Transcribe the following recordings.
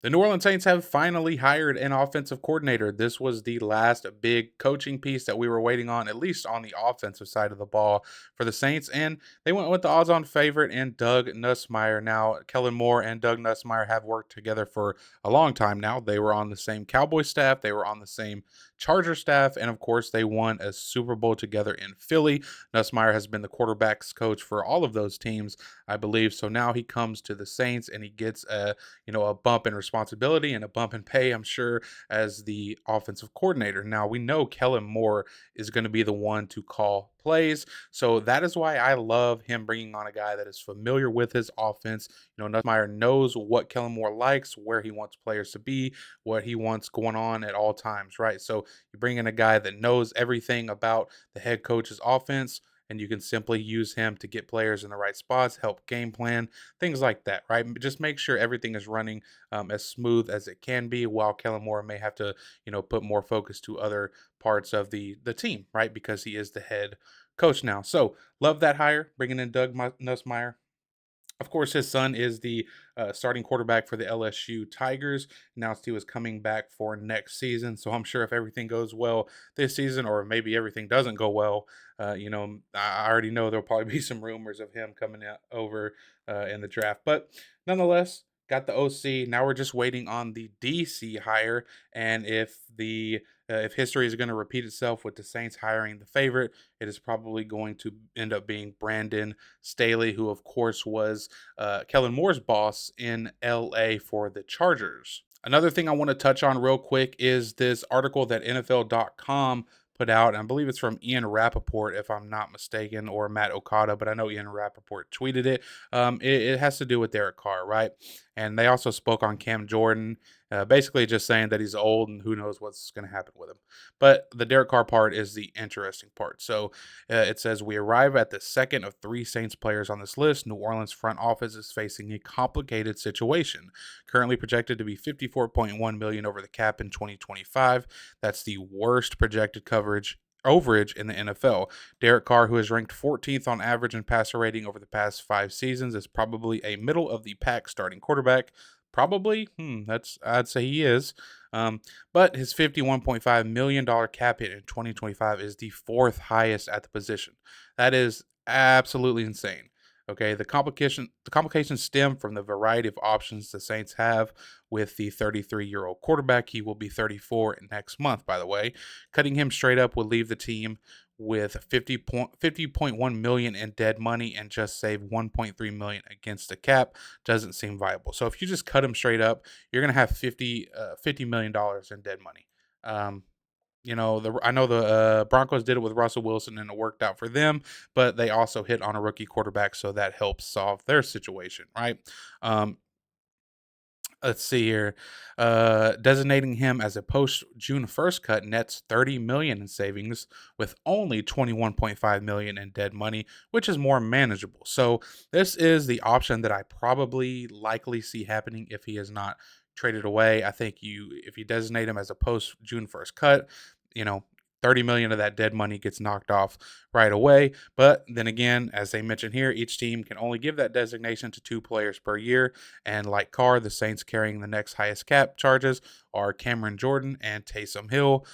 The New Orleans Saints have finally hired an offensive coordinator. This was the last big coaching piece that we were waiting on, at least on the offensive side of the ball for the Saints. And they went with the odds on favorite and Doug Nussmeier. Now, Kellen Moore and Doug Nussmeier have worked together for a long time now. They were on the same Cowboy staff, they were on the same Charger staff, and of course, they won a Super Bowl together in Philly. Nussmeier has been the quarterbacks coach for all of those teams, I believe. So now he comes to the Saints and he gets a bump in responsibility and a bump in pay, I'm sure, as the offensive coordinator. Now, we know Kellen Moore is going to be the one to call plays. So that is why I love him bringing on a guy that is familiar with his offense. Nussmeier knows what Kellen Moore likes, where he wants players to be, what he wants going on at all times, right? So you bring in a guy that knows everything about the head coach's offense, and you can simply use him to get players in the right spots, help game plan, things like that, right? Just make sure everything is running as smooth as it can be, while Kellen Moore may have to, put more focus to other parts of the team, right? Because he is the head coach now. So love that hire, bringing in Doug Nussmeier. Of course, his son is the starting quarterback for the LSU Tigers. Announced he was coming back for next season. So I'm sure if everything goes well this season, or maybe everything doesn't go well, I already know there'll probably be some rumors of him coming out over in the draft. But nonetheless, got the OC. Now we're just waiting on the DC hire, and if history is going to repeat itself with the Saints hiring the favorite, it is probably going to end up being Brandon Staley, who of course was Kellen Moore's boss in LA for the Chargers. Another thing I want to touch on real quick is this article that NFL.com put out. And I believe it's from Ian Rappaport, if I'm not mistaken, or Matt Okada, but I know Ian Rappaport tweeted it. It has to do with Derek Carr, right? And they also spoke on Cam Jordan, basically just saying that he's old and who knows what's going to happen with him. But the Derek Carr part is the interesting part. So it says we arrive at the second of three Saints players on this list. New Orleans front office is facing a complicated situation. Currently projected to be 54.1 million over the cap in 2025. That's the worst projected overage in the NFL. Derek Carr, who is ranked 14th on average in passer rating over the past 5 seasons, is probably a middle of the pack starting quarterback. Probably, I'd say he is. But his $51.5 million cap hit in 2025 is the fourth highest at the position. That is absolutely insane. Okay, the complications stem from the variety of options the Saints have with the 33-year-old quarterback. He will be 34 next month, by the way. Cutting him straight up would leave the team with 50.1 million in dead money and just save 1.3 million against the cap. Doesn't seem viable. So if you just cut him straight up, you're going to have $50 million in dead money. Um, I know the Broncos did it with Russell Wilson and it worked out for them, but they also hit on a rookie quarterback, so that helps solve their situation, right? Um, let's see here. Designating him as a post June 1st cut nets 30 million in savings with only 21.5 million in dead money, which is more manageable. So this is the option that I probably likely see happening if he is not traded away. I think if you designate him as a post June 1st cut, you know, 30 million of that dead money gets knocked off right away. But then again, as they mentioned here, each team can only give that designation to 2 players per year. And like Carr, the Saints carrying the next highest cap charges are Cameron Jordan and Taysom Hill.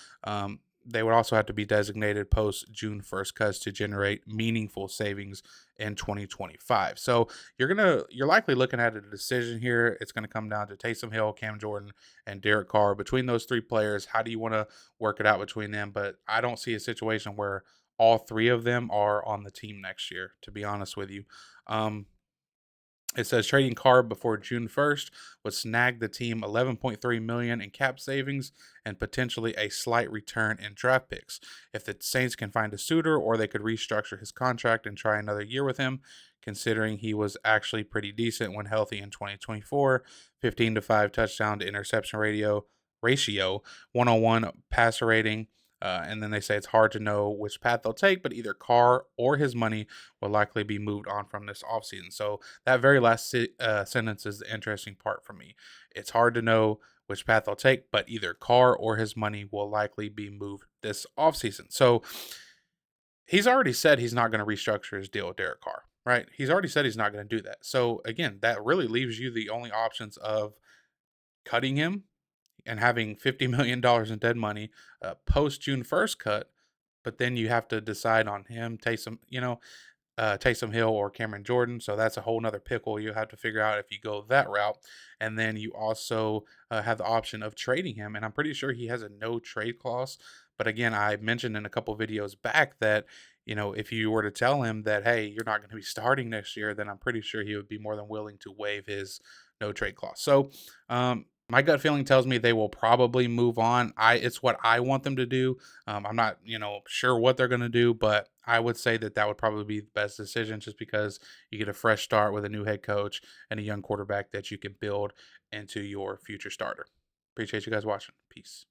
They would also have to be designated post June 1st cuts to generate meaningful savings in 2025. So you're likely looking at a decision here. It's going to come down to Taysom Hill, Cam Jordan, and Derek Carr. Between those three players, how do you want to work it out between them? But I don't see a situation where all three of them are on the team next year, to be honest with you. Um, it says trading Carr before June 1st would snag the team 11.3 million in cap savings and potentially a slight return in draft picks. If the Saints can find a suitor, or they could restructure his contract and try another year with him, considering he was actually pretty decent when healthy in 2024, 15 to 5 touchdown to interception ratio, 101 passer rating. And then they say it's hard to know which path they'll take, but either Carr or his money will likely be moved on from this offseason. So that very last sentence is the interesting part for me. It's hard to know which path they'll take, but either Carr or his money will likely be moved this offseason. So he's already said he's not going to restructure his deal with Derek Carr, right? He's already said he's not going to do that. So again, that really leaves you the only options of cutting him and having $50 million in dead money, post June 1st cut, but then you have to decide on him, Taysom, Taysom Hill or Cameron Jordan. So that's a whole nother pickle. You have to figure out if you go that route. And then you also have the option of trading him. And I'm pretty sure he has a no trade clause. But again, I mentioned in a couple videos back that, if you were to tell him that, hey, you're not going to be starting next year, then I'm pretty sure he would be more than willing to waive his no trade clause. So, my gut feeling tells me they will probably move on. It's what I want them to do. I'm not, sure what they're going to do, but I would say that that would probably be the best decision, just because you get a fresh start with a new head coach and a young quarterback that you can build into your future starter. Appreciate you guys watching. Peace.